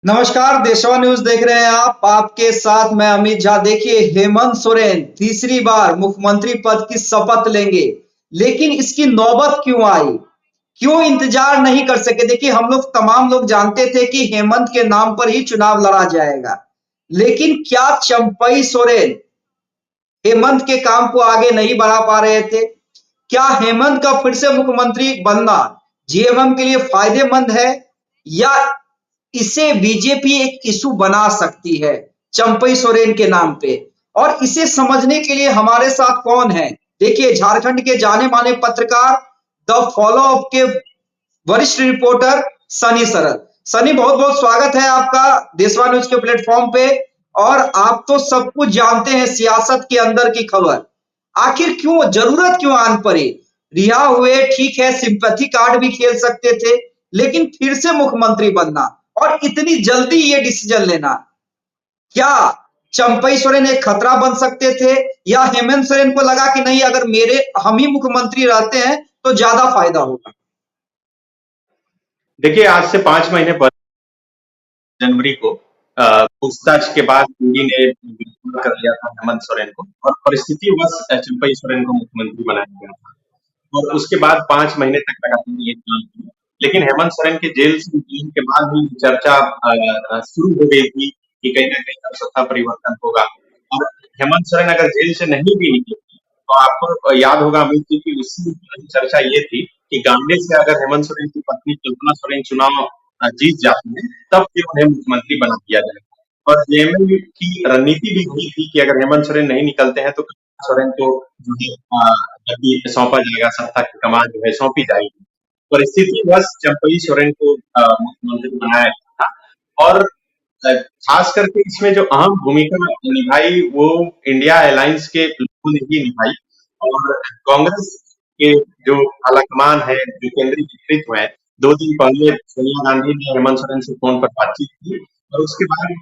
नमस्कार, देशवा न्यूज देख रहे हैं आप। आपके साथ मैं अमित झा। देखिए, हेमंत सोरेन तीसरी बार मुख्यमंत्री पद की शपथ लेंगे, लेकिन इसकी नौबत क्यों आई? क्यों इंतजार नहीं कर सके? देखिए, हम लोग तमाम लोग जानते थे कि हेमंत के नाम पर ही चुनाव लड़ा जाएगा, लेकिन क्या चंपई सोरेन हेमंत के काम को आगे नहीं बढ़ा पा रहे थे? क्या हेमंत का फिर से मुख्यमंत्री बनना जेएमएम के लिए फायदेमंद है, या इसे बीजेपी एक इशू बना सकती है चंपई सोरेन के नाम पे? और इसे समझने के लिए हमारे साथ कौन है? देखिए, झारखंड के जाने माने पत्रकार, द फॉलो अप के वरिष्ठ रिपोर्टर सनी सरल। सनी, बहुत बहुत स्वागत है आपका देशवा न्यूज के प्लेटफॉर्म पे। और आप तो सब कुछ जानते हैं सियासत के अंदर की खबर। आखिर क्यों, जरूरत क्यों आन पड़ी? रिहा हुए, ठीक है, सिंपैथी कार्ड भी खेल सकते थे, लेकिन फिर से मुख्यमंत्री बनना और इतनी जल्दी ये डिसीजन लेना, क्या चंपई सोरेन एक खतरा बन सकते थे? या हेमंत सोरेन को लगा कि नहीं, अगर हम ही मुख्यमंत्री रहते हैं तो ज्यादा फायदा होगा? देखिए, आज से 5 महीने पहले जनवरी को पूछताछ के बाद ईडी ने गिरफ्तार कर लिया था हेमंत सोरेन को और परिस्थितिवश चंपई सोरेन को मुख्यमंत्री बनाया गया था। और उसके बाद 5 महीने तक लगातार ये काम किया। लेकिन हेमंत सोरेन के जेल से निकलने के बाद भी चर्चा शुरू हो गई थी कि कहीं न कहीं अब सत्ता परिवर्तन होगा। और हेमंत सोरेन अगर जेल से नहीं भी निकले तो आपको याद होगा अमित जी की उस समय चर्चा ये थी कि गांधी से अगर हेमंत सोरेन की पत्नी कल्पना सोरेन चुनाव जीत जाती है, तब फिर उन्हें मुख्यमंत्री बना दिया जाएगा। और जेएमएम की रणनीति भी यही थी कि अगर हेमंत सोरेन नहीं निकलते हैं तो कल्पना सोरेन को जो है जल्दी सौंपा जाएगा, सत्ता की कमान जो है सौंपी जाएगी। परिस्थितिवश चंपई सोरेन को मुख्यमंत्री बनाया गया था। और खास करके इसमें जो अहम भूमिका निभाई वो इंडिया अलायंस के लोगों ने ही निभाई। और कांग्रेस के जो आलाकमान है, जो केंद्रीय नेतृत्व है, 2 दिन पहले सोनिया गांधी ने हेमंत सोरेन से फोन पर बातचीत की और उसके बाद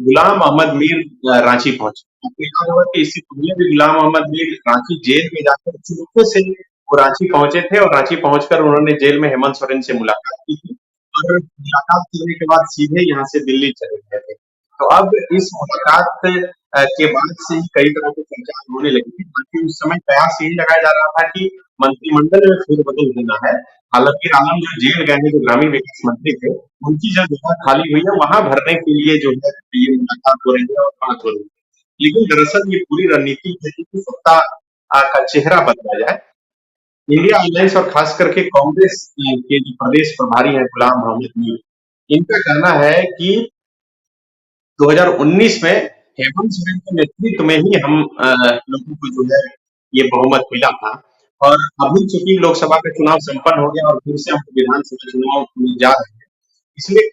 गुलाम मोहम्मद मीर रांची पहुंचे। आपको याद होगा कि इससे पहले भी गुलाम मोहम्मद मीर रांची जेल में जाकर चुपके से वो रांची पहुंचे थे और रांची पहुंचकर उन्होंने जेल में हेमंत सोरेन से मुलाकात की थी। और मुलाकात करने के बाद सीधे यहाँ से दिल्ली चले गए थे। तो अब इस मुलाकात के बाद से ही कई तरह की चर्चा होने लगी थी। बाकी उस समय कयास यही लगाया जा रहा था कि मंत्रिमंडल में फेरबदल होना है। हालांकि आलम जो जेल गए हैं, जो ग्रामीण विकास मंत्री थे, उनकी जो जगह खाली हुई है वहां भरने के लिए जो है ये मुलाकात हो रही है और बात हो रही है। लेकिन दरअसल ये पूरी रणनीति है कि सत्ता का चेहरा बदला जाए। इंडिया अलायंस और खास करके कांग्रेस के जो प्रदेश प्रभारी हैं गुलाम मोहम्मद मीर, इनका कहना है कि 2019 में हेमंत सोरेन के नेतृत्व में ही हम लोगों को जो है ये बहुमत मिला था। और अभी चूंकि लोकसभा का चुनाव संपन्न हो गया और फिर से हम विधानसभा चुनाव में जा रहे हैं, इसलिए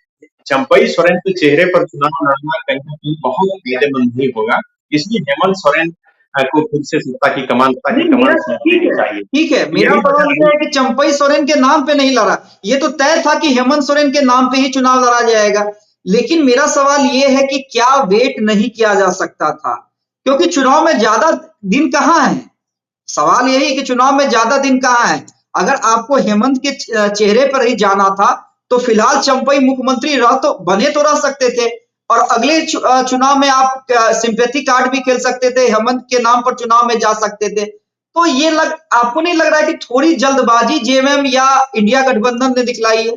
चंपई सोरेन के चेहरे पर चुनाव लड़ना कहीं न कहीं बहुत फायदेमंद ही होगा। इसलिए हेमंत सोरेन को फिर से सत्ता की कमान सौंपनी चाहिए। ठीक है, मेरा यही सवाल वजह यह है कि चंपई सोरेन के नाम पे नहीं लड़ा। ये तो तय था कि हेमंत सोरेन के नाम पे ही चुनाव लड़ा जाएगा, लेकिन मेरा सवाल यह है कि क्या वेट नहीं किया जा सकता था? क्योंकि चुनाव में ज्यादा दिन कहाँ है। सवाल यही है कि चुनाव में ज्यादा दिन कहाँ है। अगर आपको हेमंत के चेहरे पर ही जाना था, तो फिलहाल चंपई मुख्यमंत्री बने तो रह सकते थे, और अगले चुनाव में आप सिंपैथी कार्ड भी खेल सकते थे, हेमंत के नाम पर चुनाव में जा सकते थे। तो आपको नहीं लग रहा है कि थोड़ी जल्दबाजी जेएमएम या इंडिया गठबंधन ने दिखलाई है?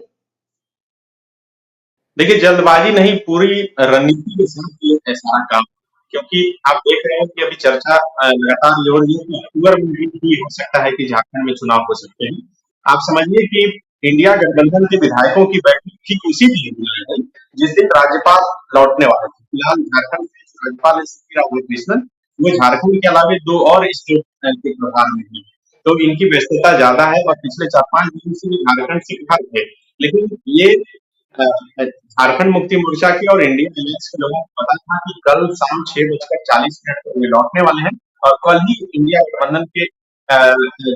देखिए, जल्दबाजी नहीं, पूरी रणनीति के साथ ये सारा काम। क्योंकि आप देख रहे हैं कि अभी चर्चा लगातार ये हो रही है कि अक्टूबर में भी हो सकता है कि झारखंड में चुनाव हो सकते हैं। आप समझिए कि इंडिया गठबंधन के विधायकों की बैठक ठीक उसी दिन बुलाई गई जिस दिन राज्यपाल लौटने वाले थे। फिलहाल झारखंड के राज्यपाल है सीपी राधाकृष्णन, वो झारखंड के अलावे 2 और स्टेट के प्रभार में हैं। तो इनकी व्यस्तता ज्यादा है और पिछले 4-5 दिन से ये झारखंड से बाहर थे। लेकिन ये झारखंड मुक्ति मोर्चा के और इंडिया अलायंस के लोगों को पता था कि कल शाम 6:40 पर ये लौटने वाले हैं और कल ही इंडिया गठबंधन के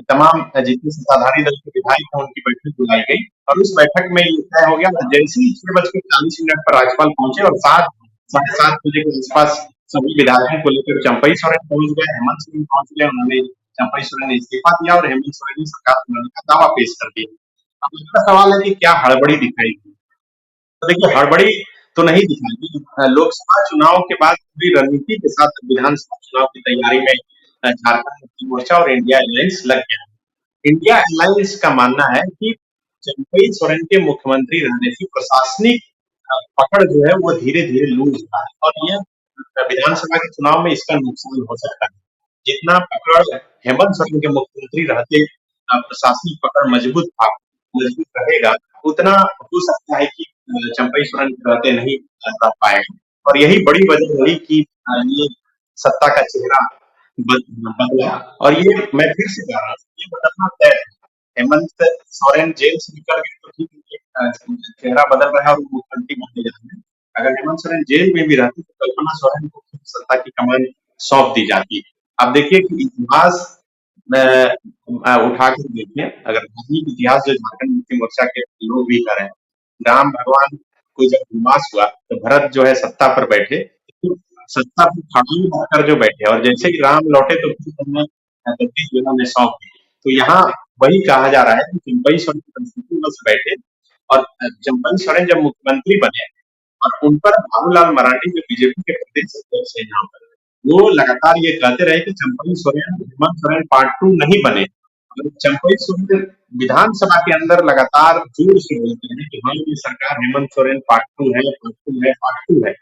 तमाम जितने सत्ताधारी दल के विधायक हैं उनकी बैठक बुलाई गई। और उस बैठक में ये तय हो गया, जैसे ही 6:40 पर राज्यपाल पहुंचे और 7:30 बजे के आसपास सभी विधायकों को लेकर चंपई सोरेन पहुंच गए, हेमंत सोरेन पहुंच गए। उन्होंने चंपई सोरेन ने इस्तीफा दिया और हेमंत सोरेन ने सरकार बनाने का दावा पेश कर दिया। अब इसका सवाल है कि क्या हड़बड़ी दिखाई दी? तो देखिए, हड़बड़ी तो नहीं दिखाई। लोकसभा चुनाव के बाद पूरी रणनीति के साथ विधानसभा चुनाव की तैयारी में झारखंड मुक्ति मोर्चा और इंडिया अलायंस लग गया। इंडिया अलायंस का मानना है कि चंपई सोरेन के मुख्यमंत्री रहने से प्रशासनिक पकड़ जो है वो धीरे-धीरे लूज रहा है और ये विधानसभा के चुनाव में इसका नुकसान हो सकता है। जितना पकड़ हेमंत सोरेन के मुख्यमंत्री रहते प्रशासनिक पकड़ मजबूत रहेगा, उतना हो सकता है कि चंपई सोरेन के रहते नहीं रह पाएगा। और यही बड़ी वजह रही कि ये सत्ता का चेहरा बदला। और ये मैं फिर से कह रहा हूँ, ये बदलना तय है। हेमंत सोरेन जेल से निकल गए तो ठीक है, चेहरा बदल रहा है और वो मुख्यमंत्री बनने जा रहे हैं। अगर हेमंत सोरेन जेल में भी रहती तो कल्पना सोरेन को फिर सत्ता की कमान सौंप दी जाती। अब देखिए कि इतिहास उठा कर देखिए, अगर धार्मिक इतिहास जो झारखंड मुक्ति मोर्चा के लोग भी कर रहे हैं, राम भगवान को जब वनवास हुआ तो भरत जो है सत्ता पर बैठे, तो सत्ता पर खड़ाई होकर जो बैठे और जैसे ही राम लौटे तो फिर उन्होंने गद्दी जो है उन्हें सौंप दी। तो यहाँ वही कहा जा रहा है कि चंपई सोरेन परिस्थिति बस बैठे और चंपई सोरेन जब मुख्यमंत्री बने और उन पर बाबूलाल मरांडी जो बीजेपी के प्रदेश अध्यक्ष है यहाँ पर, वो लगातार ये कहते रहे कि चंपई सोरेन हेमंत सोरेन पार्ट 2 नहीं बने। और चंपई सोरेन विधानसभा के अंदर लगातार जोर से बोलते हैं कि हाँ ये सरकार हेमंत सोरेन पार्ट 2 है, पार्ट 2 है, पार्ट 2 है।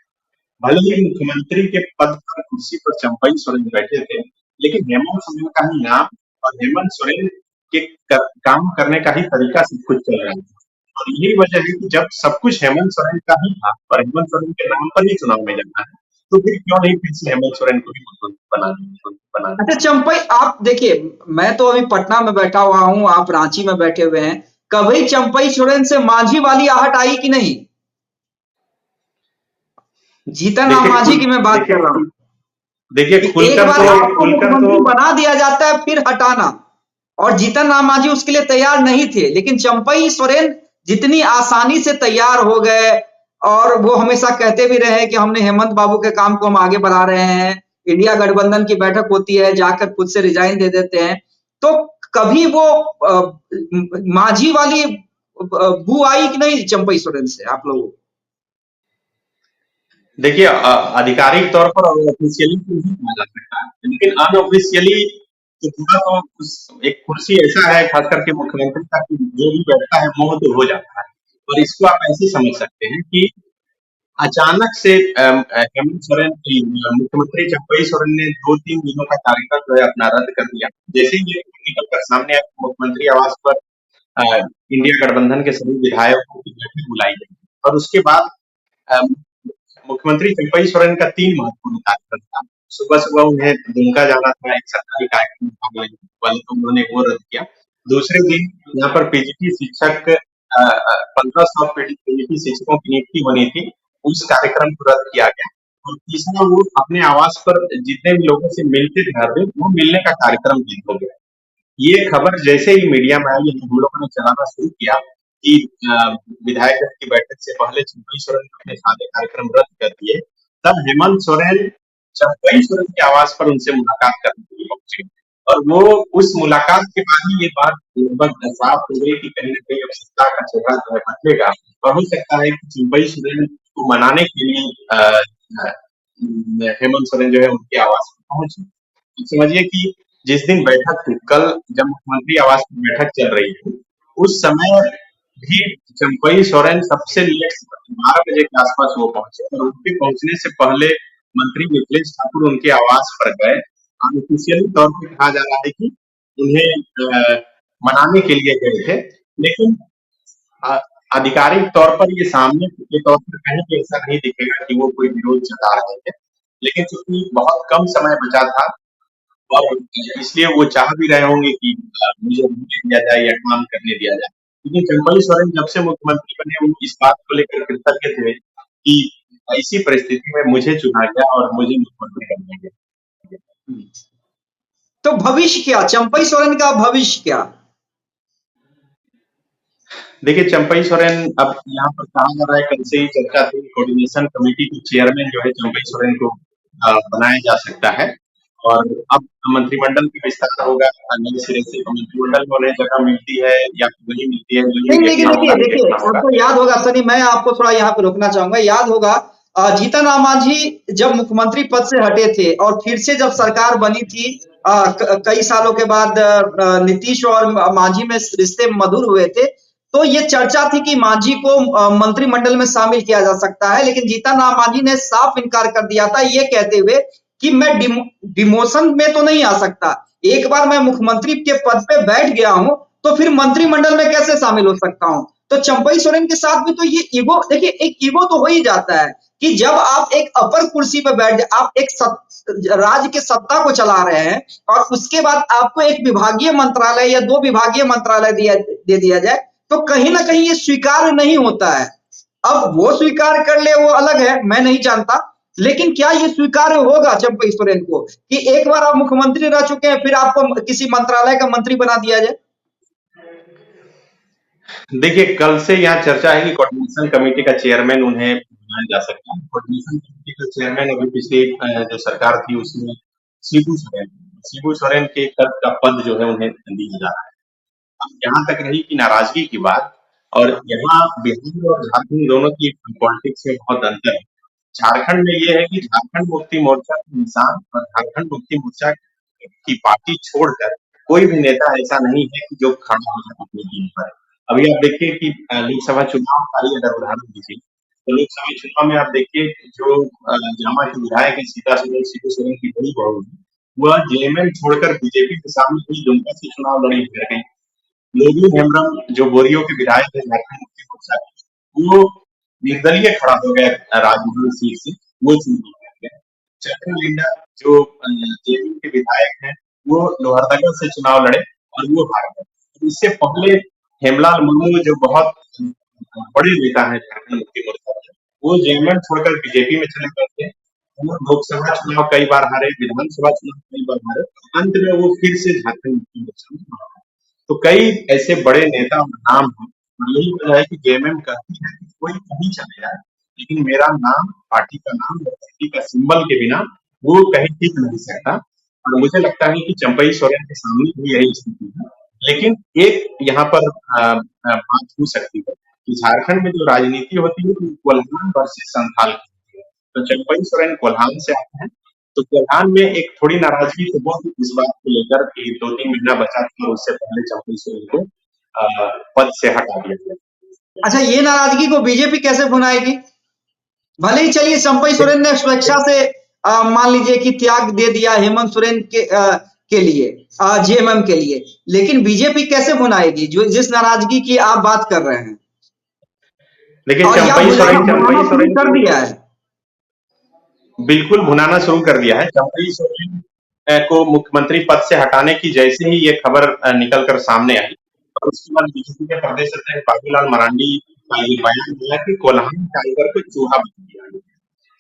भले ही मुख्यमंत्री के पद पर कुर्सी पर चंपई सोरेन बैठे थे, लेकिन हेमंत सोरेन का ही नाम और हेमंत सोरेन के काम करने का ही तरीका सब कुछ चल रहा है। और यही वजह है कि जब सब कुछ हेमंत सोरेन का ही था और हेमंत सोरेन के नाम पर ही चुनाव में जाना है, तो फिर क्यों नहीं फिर से हेमंत सोरेन को ही मुख्यमंत्री बना अच्छा चंपई, आप देखिए, मैं तो अभी पटना में बैठा हुआ हूँ, आप रांची में बैठे हुए हैं। कभी चंपई सोरेन से मांझी वाली आहट आई कि नहीं? जीतन राम मांझी की मैं बात कर रहा हूँ। देखिए एक बार आपको मुख्यमंत्री बना दिया जाता है फिर हटाना, और जीतन राम मांझी उसके लिए तैयार नहीं थे, लेकिन चंपई सोरेन जितनी आसानी से तैयार हो गए, और वो हमेशा कहते भी रहे कि हमने हेमंत बाबू के काम को हम आगे बढ़ा रहे हैं, इंडिया गठबंधन की बैठक होती है जाकर खुद से रिजाइन दे देते हैं। तो कभी वो मांझी वाली बू आई कि नहीं चंपई सोरेन से आप लोगों को? देखिए आधिकारिक तौर पर ऑफिशियली नहीं कहा जा सकता है, लेकिन अनऑफिशियली तो थोड़ा तो एक कुर्सी ऐसा है खास करके मुख्यमंत्री का कि जो भी बैठता है मोह तो हो जाता है। और इसको आप ऐसे समझ सकते हैं कि अचानक से हेमंत सोरेन मुख्यमंत्री चंपई सोरेन ने 2-3 दिनों का कार्यक्रम जो है अपना रद्द कर दिया। जैसे ही ये निकलकर सामने आया मुख्यमंत्री आवास पर इंडिया गठबंधन के सभी विधायकों की बैठक बुलाई गई और उसके बाद मुख्यमंत्री चंपई सोरेन का 3 महत्वपूर्ण कार्यक्रम था। सुबह-सुबह उन्हें दुमका जाना था एक सरकारी कार्यक्रम में भाग लेने, पहले तो उन्होंने वो रद्द किया। दूसरे दिन यहाँ पर पीजीटी शिक्षक 1500 पीजीटी शिक्षकों की नियुक्ति होनी थी, उस कार्यक्रम को रद्द किया गया। और तीसरा वो अपने आवास पर जितने भी लोगों से मिलते थे हर दिन, वो मिलने का कार्यक्रम भी हो गया। ये खबर जैसे ही मीडिया में आई, हम लोगों ने चलाना शुरू किया कि विधायक दल की बैठक से पहले चंपई सोरेन ने अपने सारे कार्यक्रम रद्द कर दिए। तब हेमंत सोरेन चंपई सोरेन के आवास पर उनसे मुलाकात करने के लिए पहुंचे और वो उस मुलाकात के बाद ही ये बात लगभग साफ हो गई कि कहीं न कहीं अब सत्ता का चेहरा जो है बदलेगा और हो सकता है कि चंपई सोरेन को मनाने के लिए हेमंत सोरेन जो है उनके आवास पर पहुंचे। तो समझिए कि जिस दिन बैठक थी, कल जब मुख्यमंत्री आवास में बैठक चल रही थी, उस समय भी चंपई सोरेन सबसे लेट 12 बजे के आसपास वो पहुंचे और उनके पहुंचने से पहले मंत्री मिथिलेश ठाकुर उनके आवास पर गए। ऑफिशियली तौर पे कहा जा रहा है कि उन्हें मनाने के लिए गए थे, लेकिन आधिकारिक तौर पर ये सामने के तौर पर कहीं भी ऐसा नहीं दिखेगा कि वो कोई विरोध जता रहे थे। लेकिन चूंकि बहुत कम समय बचा था और इसलिए वो चाह भी रहे होंगे कि मुझे होने दिया जाए या काम करने दिया जाए। लेकिन चंपई सोरेन जब से मुख्यमंत्री बने वो इस बात को लेकर कृतज्ञ थे कि इसी परिस्थिति में मुझे चुना गया और मुझे मुख्यमंत्री बनने दिया। तो भविष्य क्या, चंपई सोरेन का भविष्य क्या? देखिए चंपई सोरेन, अब यहाँ पर कहा जा रहा है कल से ही चर्चा थी, कोऑर्डिनेशन कमेटी के चेयरमैन जो है चंपई सोरेन को बनाया जा सकता है और अब मंत्रिमंडल का विस्तार होगा, नए सिरे से तो मंत्रिमंडल में उन्हें जगह मिलती है या फिर नहीं मिलती है, नहीं, यही लेकिन देखना देखिए होगा, देखिए देखना होगा। आपको याद होगा सनी, मैं आपको थोड़ा यहाँ पे रोकना चाहूंगा। याद होगा जीतन राम मांझी जब मुख्यमंत्री पद से हटे थे और फिर से जब सरकार बनी थी कई सालों के बाद नीतीश और मांझी में रिश्ते मधुर हुए थे, तो ये चर्चा थी कि मांझी को मंत्रिमंडल में शामिल किया जा सकता है, लेकिन जीतन राम मांझी ने साफ इनकार कर दिया था ये कहते हुए कि मैं डिमोशन में तो नहीं आ सकता, एक बार मैं मुख्यमंत्री के पद पे बैठ गया हूं तो फिर मंत्रिमंडल में कैसे शामिल हो सकता हूं। तो चंपई सोरेन के साथ भी तो ये ईगो, देखिए एक ईगो तो हो ही जाता है कि जब आप एक अपर कुर्सी पर बैठ जाए, आप एक राज्य के सत्ता को चला रहे हैं और उसके बाद आपको एक विभागीय मंत्रालय या 2 विभागीय मंत्रालय दे दिया जाए, तो कहीं ना कहीं ये स्वीकार नहीं होता है। अब वो स्वीकार कर ले वो अलग है, मैं नहीं जानता, लेकिन क्या ये स्वीकार्य होगा चंपई सोरेन को कि एक बार आप मुख्यमंत्री रह चुके हैं फिर आपको किसी मंत्रालय का मंत्री बना दिया जाए। देखिए, कल से यहाँ चर्चा है कि कोऑर्डिनेशन कमेटी का चेयरमैन उन्हें बनाया जा सकता है। कोऑर्डिनेशन कमेटी का चेयरमैन अभी पिछली जो सरकार थी उसमें शिबू सोरेन के पद जो है उन्हें दिया जा रहा है। अब यहाँ तक रही कि नाराजगी की बात, और यहाँ बिहार और झारखंड दोनों की पॉलिटिक्स में बहुत अंतर है। झारखंड में ये है कि झारखंड मुक्ति मोर्चा के इंसान और झारखंड मुक्ति मोर्चा की पार्टी छोड़कर कोई भी नेता ऐसा नहीं है कि जो खड़ा हो जाए अपनी टीम पर। अभी आप देखिए कि लोकसभा चुनाव का ही अगर उदाहरण दीजिए, तो लोकसभा चुनाव में आप देखिए जो जामा के विधायक है सीता सोरेन, शिबू सोरेन की बड़ी बहू है, वह जेएमएम छोड़कर बीजेपी के सामने ही दुमका से चुनाव लड़ी हार गई। लोधी हेम्ब्रम जो बोरियो के विधायक है झारखंड मुक्ति मोर्चा के, वो निर्दलीय खड़ा हो गया राजमहल सीट से, वो चुनाव हार गया। चक्र लिंडा जो जेडीयू के विधायक हैं, वो लोहरदगा से चुनाव लड़े और वो हार गए। तो इससे पहले हेमलाल मुर्मू जो बहुत बड़े नेता हैं झारखंड मुक्ति मोर्चा के, वो जेएमएम छोड़कर बीजेपी में चले गए थे। वो लोकसभा चुनाव कई बार हारे, विधानसभा चुनाव कई बार हारे, अंत में वो फिर से झारखंड मुक्ति मोर्चा में चुनाव हारे। तो कई ऐसे बड़े नेता और नाम हैं, और यही वजह है कि जेएमएम कहती है कि कोई कहीं चले जाए, लेकिन मेरा नाम, पार्टी का नाम और पार्टी का सिंबल के बिना वो कहीं टिक नहीं सकता। और मुझे लगता है कि चंपई सोरेन के सामने भी यही स्थिति है। लेकिन एक यहाँ पर बात हो सकती है कि झारखंड में जो राजनीति होती है वो कोल्हान वर्सेस संथाल की होती है। तो चंपई सोरेन कोल्हान से आते हैं, तो कोल्हान में एक थोड़ी नाराजगी तो बहुत इस बात को लेकर कि 2-3 महीना बचा था और उससे पहले चंपई सोरेन को पद से हटा दिया गया। अच्छा, ये नाराजगी को बीजेपी कैसे भुनाएगी? भले ही चलिए चंपई सोरेन ने स्वेच्छा से मान लीजिए कि त्याग दे दिया हेमंत सोरेन के लिए, जेएमएम के लिए, लेकिन बीजेपी कैसे भुनाएगी जो जिस नाराजगी की आप बात कर रहे हैं? देखिए और या चंपई भुनाना शुरू कर सोरेन दिया है। बिल्कुल भुनाना शुरू कर दिया है। चंपई सोरेन को मुख्यमंत्री पद से हटाने की जैसे ही ये खबर निकल कर सामने आई, और उसके बाद बीजेपी के प्रदेश अध्यक्ष बाबूलाल मरांडी का ये बयान दिया कि कोल्हान टाइगर को चूहा बना दिया गया।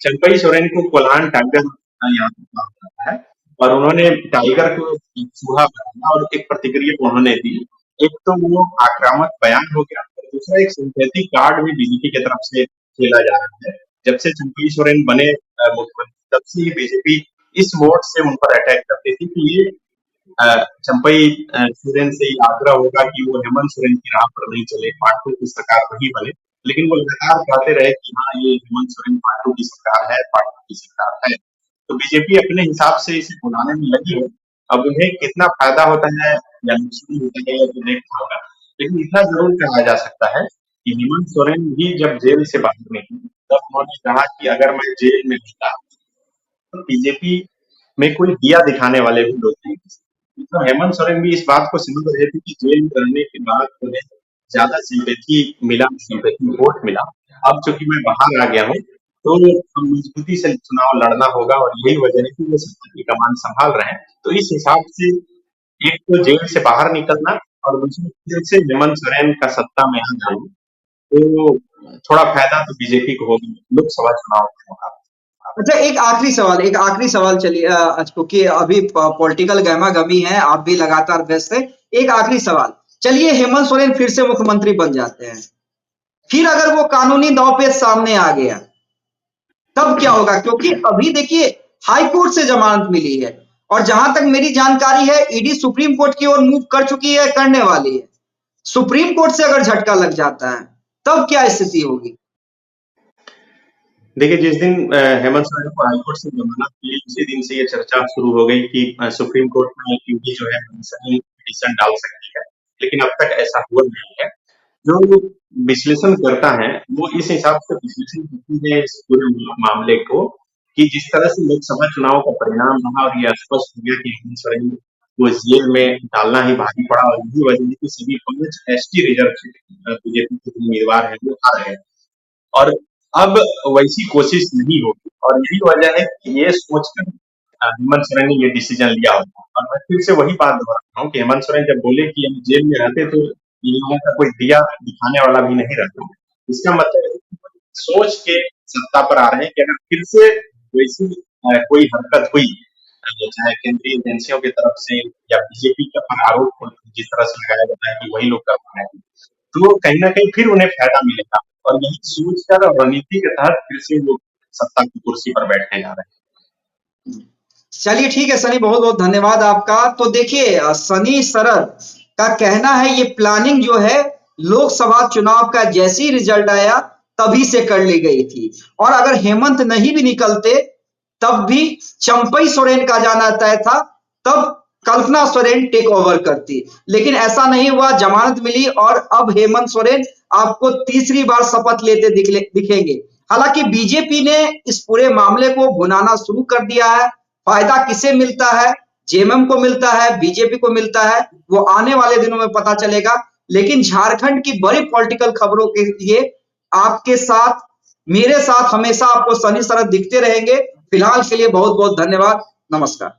चंपई सोरेन को कोल्हान टाइगर यहाँ पर कहा जाता है, और उन्होंने टाइगर को चूहा बनाया और एक प्रतिक्रिया उन्होंने दी। एक तो वो आक्रामक बयान हो गया, और दूसरा एक सिंथेटिक कार्ड भी बीजेपी की तरफ से खेला जा रहा है। जब से चंपई सोरेन बने मुख्यमंत्री, तब से ही बीजेपी इस मोड से उन पर अटैक करती थी कि ये चंपई सोरेन से आग्रह होगा कि वो हेमंत सोरेन की राह पर नहीं चले, पार्ट टू की सरकार वही बने। लेकिन वो लगातार कहते रहे कि हाँ ये हेमंत सोरेन पार्ट टू की सरकार है, पार्ट टू की सरकार है। तो बीजेपी अपने हिसाब से इसे बुलाने में लगी है। अब उन्हें कितना फायदा होता है या नुकसान होता है ये तो देखना होगा, लेकिन इतना जरूर कहा जा सकता है कि हेमंत सोरेन भी जब जेल से बाहर निकले, तब उन्होंने कहा कि अगर मैं जेल में होता तो बीजेपी में कोई दिया दिखाने वाले भी लोग नहीं थे। तो हेमंत सोरेन भी इस बात को समझ रहे थे कि जेल में रहने के बाद उन्हें ज्यादा सिंपैथी मिला, सिंपैथी वोट मिला। अब चूंकि मैं बाहर आ गया हूँ, तो हम मजबूती से चुनाव लड़ना होगा, और यही वजह है कि वो सत्ता की कमान संभाल रहे हैं। तो इस हिसाब से एक तो जेल से बाहर निकलना, और दूसरी फिर से हेमंत सोरेन का सत्ता में आ जाना, तो थोड़ा फायदा तो बीजेपी को होगा लोकसभा चुनाव में होगा। अच्छा, एक आखिरी सवाल चलिए, क्योंकि अभी पॉलिटिकल गहमा गहमी है, आप भी लगातार व्यस्त है। एक आखिरी सवाल, चलिए हेमंत सोरेन फिर से मुख्यमंत्री बन जाते हैं, फिर अगर वो कानूनी दांवपेच सामने आ गया तब क्या होगा? क्योंकि अभी देखिए हाई कोर्ट से जमानत मिली है, और जहां तक मेरी जानकारी है ईडी सुप्रीम कोर्ट की ओर मूव कर चुकी है, करने वाली है। सुप्रीम कोर्ट से अगर झटका लग जाता है तब क्या स्थिति होगी? देखिए, जिस दिन हेमंत सोरेन को हाईकोर्ट से जमानत मिली, उसी दिन से ये चर्चा शुरू हो गई कि सुप्रीम कोर्ट में ईडी जो है पिटीशन डाल सकती है, लेकिन अब तक ऐसा हुआ नहीं है। जो विश्लेषण करता है, वो इस हिसाब से विश्लेषण करती है इस पूरे मामले को कि जिस तरह से लोकसभा चुनाव का परिणाम रहा और ये स्पष्ट हो गया कि हेमंत सोरेन को जेल में डालना ही भारी पड़ा और यही वजह है कि सभी 5 एसटी रिजर्व बीजेपी के उम्मीदवार हैं वो आ रहे हैं। और अब वैसी कोशिश नहीं होगी और यही वजह है कि ये सोचकर हेमंत सोरेन ने ये डिसीजन लिया होगा। और मैं फिर से वही बात दोहराता हूँ कि हेमंत सोरेन जब बोले कि हम जेल में रहते तो इन लोगों का कोई दिया दिखाने वाला भी नहीं रहता। इसका मतलब है कि सोच के सत्ता पर आ रहे हैं कि अगर फिर से वैसी कोई हरकत हुई, चाहे केंद्रीय एजेंसियों की तरफ से या बीजेपी के पर आरोप जिस तरह से लगाया जाता है कि वही लोग कर रहे हैं, तो कहीं न कहीं फिर उन्हें फायदा मिलेगा और यही सोचकर और रणनीति के तहत फिर से वो सत्ता की कुर्सी पर बैठने जा रहे हैं। चलिए ठीक है सनी, बहुत बहुत धन्यवाद आपका। तो देखिए सनी शरद का कहना है ये प्लानिंग जो है लोकसभा चुनाव का जैसे ही रिजल्ट आया तभी से कर ली गई थी, और अगर हेमंत नहीं भी निकलते तब भी चंपई सोरेन का जाना तय था, तब कल्पना सोरेन टेक ओवर करती, लेकिन ऐसा नहीं हुआ। जमानत मिली और अब हेमंत सोरेन आपको तीसरी बार शपथ लेते दिखेंगे। हालांकि बीजेपी ने इस पूरे मामले को भुनाना शुरू कर दिया है। फायदा किसे मिलता है? जेएमएम को मिलता है, बीजेपी को मिलता है, वो आने वाले दिनों में पता चलेगा। लेकिन झारखंड की बड़ी पॉलिटिकल खबरों के लिए आपके साथ, मेरे साथ हमेशा आपको सनी शरद दिखते रहेंगे। फिलहाल के लिए बहुत बहुत धन्यवाद। नमस्कार।